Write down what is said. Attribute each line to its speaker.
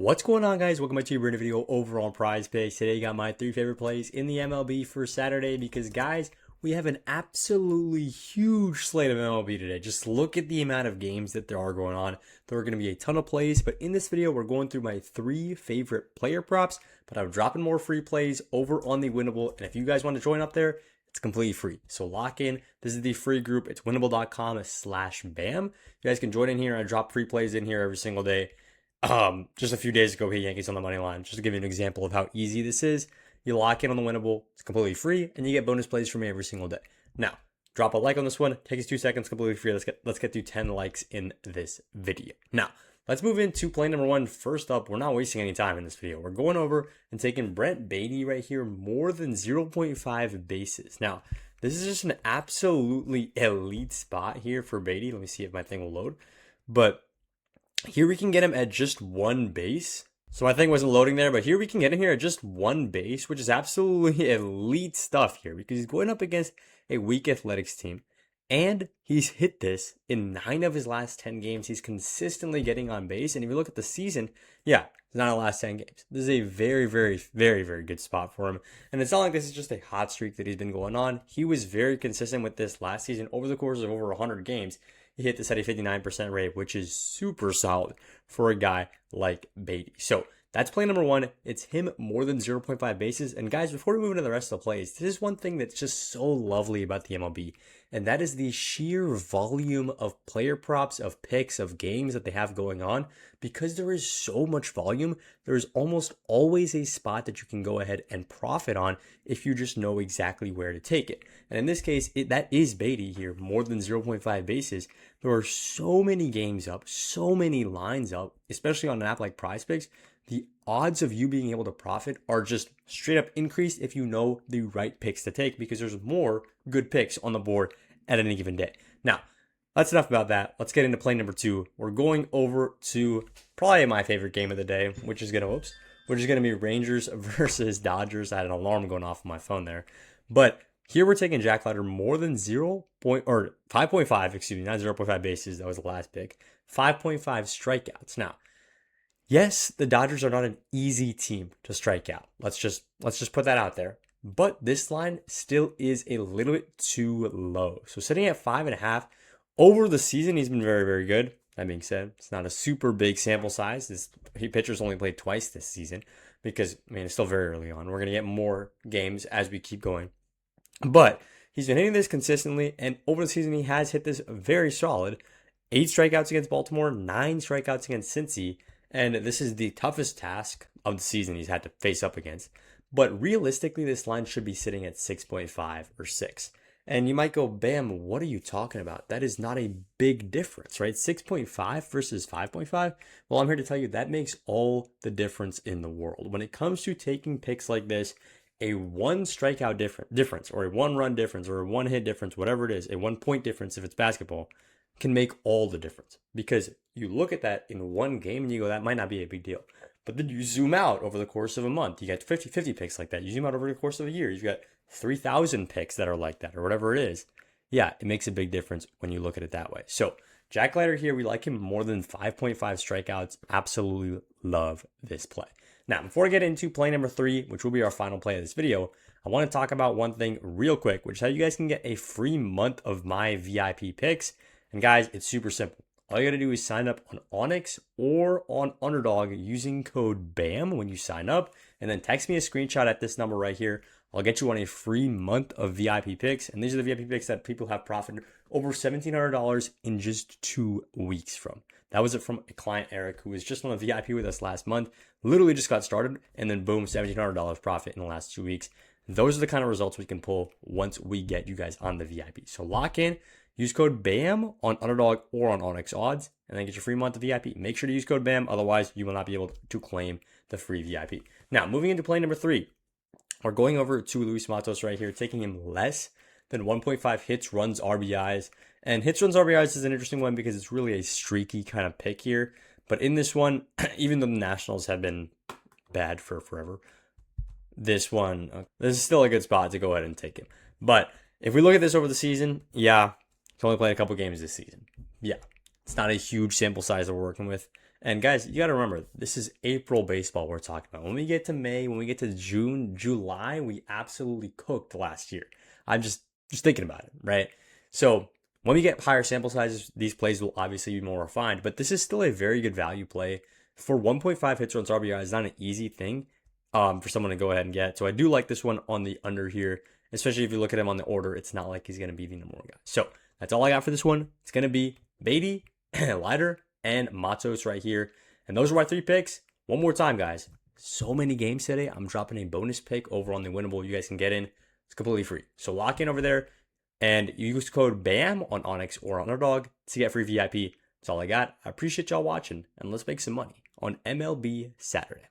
Speaker 1: What's going on, guys? Welcome back to your brand new video over on PrizePicks. Today, I got my 3 favorite plays in the MLB for Saturday because, guys, we have an absolutely huge slate of MLB today. Just look at the amount of games that there are going on. There are going to be a ton of plays, but in this video, we're going through my 3 favorite player props, but I'm dropping more free plays over on the Winnable, and if you guys want to join up there, it's completely free. So lock in. This is the free group. It's winnable.com/bam. You guys can join in here. I drop free plays in here every single day. Just a few days ago, hit Yankees on the money line. Just to give you an example of how easy this is. You lock in on the Winnable. It's completely free, and you get bonus plays from me every single day. Now, drop a like on this one. Take us 2 seconds, completely free. Let's get through 10 likes in this video. Now, let's move into play number 1. First up, we're not wasting any time in this video. We're going over and taking Brent Beatty right here, more than 0.5 bases. Now, this is just an absolutely elite spot here for Beatty. Let me see if my thing will load. But here we can get him at just 1 base. So my thing wasn't loading there, but here we can get him here at just 1 base, which is absolutely elite stuff here because he's going up against a weak athletics team. And he's hit this in 9 of his last 10 games. He's consistently getting on base. And if you look at the season, yeah, it's not the last 10 games. This is a very, very, very, very good spot for him. And it's not like this is just a hot streak that he's been going on. He was very consistent with this last season over the course of over 100 games. He hit this at a 59% rate, which is super solid for a guy like Beatty. So that's play number 1. It's him more than 0.5 bases. And guys, before we move into the rest of the plays, this is one thing that's just so lovely about the MLB. And that is the sheer volume of player props, of picks, of games that they have going on. Because there is so much volume, there is almost always a spot that you can go ahead and profit on if you just know exactly where to take it. And in this case, that is Beatty here, more than 0.5 bases. There are so many games up, so many lines up, especially on an app like PrizePicks. The odds of you being able to profit are just straight up increased if you know the right picks to take because there's more good picks on the board at any given day. Now, that's enough about that. Let's get into play number 2. We're going over to probably my favorite game of the day, which is gonna be Rangers versus Dodgers. I had an alarm going off on my phone there, but here we're taking Jack Leiter more than 5.5, excuse me, not 0.5 bases. That was the last pick. 5.5 strikeouts. Now, yes, the Dodgers are not an easy team to strike out. Let's just put that out there. But this line still is a little bit too low. So sitting at 5.5 over the season, he's been very, very good. That being said, it's not a super big sample size. This pitcher's only played twice this season because, I mean, it's still very early on. We're going to get more games as we keep going. But he's been hitting this consistently, and over the season, he has hit this very solid. 8 strikeouts against Baltimore, 9 strikeouts against Cincy, and this is the toughest task of the season he's had to face up against. But realistically, this line should be sitting at 6.5 or 6. And you might go, Bam, what are you talking about? That is not a big difference, right? 6.5 versus 5.5. Well, I'm here to tell you that makes all the difference in the world. When it comes to taking picks like this, a 1 strikeout difference or a 1 run difference or a 1 hit difference, whatever it is, a 1 point difference if it's basketball, can make all the difference. Because you look at that in 1 game and you go, that might not be a big deal. But then you zoom out over the course of a month. You get 50 picks like that. You zoom out over the course of a year. You've got 3,000 picks that are like that or whatever it is. Yeah, it makes a big difference when you look at it that way. So Jack Leiter here, we like him more than 5.5 strikeouts. Absolutely love this play. Now, before I get into play number 3, which will be our final play of this video, I want to talk about one thing real quick, which is how you guys can get a free month of my VIP picks. And guys, it's super simple. All you got to do is sign up on Onyx or on Underdog using code BAM when you sign up, and then text me a screenshot at this number right here. I'll get you on a free month of VIP picks, and these are the VIP picks that people have profited over $1,700 in just 2 weeks from. That was it from a client, Eric, who was just on a VIP with us last month, literally just got started, and then boom, $1,700 profit in the last 2 weeks. Those are the kind of results we can pull once we get you guys on the VIP. So lock in. Use code BAM on Underdog or on OnyxOdds, and then get your free month of VIP. Make sure to use code BAM, otherwise you will not be able to claim the free VIP. Now, moving into play number 3, we're going over to Luis Matos right here, taking him less than 1.5 hits, runs, RBIs. And hits, runs, RBIs is an interesting one because it's really a streaky kind of pick here. But in this one, even though the Nationals have been bad for forever, this is still a good spot to go ahead and take him. But if we look at this over the season, yeah, he's only played a couple games this season. Yeah, it's not a huge sample size that we're working with. And guys, you got to remember, this is April baseball we're talking about. When we get to May, when we get to June, July, we absolutely cooked last year. I'm just thinking about it, right? So when we get higher sample sizes, these plays will obviously be more refined, but this is still a very good value play. For 1.5 hits, runs, RBI is not an easy thing for someone to go ahead and get. So I do like this one on the under here, especially if you look at him on the order. It's not like he's going to be the number one guy. So that's all I got for this one. It's going to be Beatty, Leiter, and Matos right here. And those are my 3 picks. One more time, guys. So many games today. I'm dropping a bonus pick over on the Winnable. You guys can get in. It's completely free. So lock in over there and use code BAM on Onyx or on Underdog to get free VIP. That's all I got. I appreciate y'all watching, and let's make some money on MLB Saturday.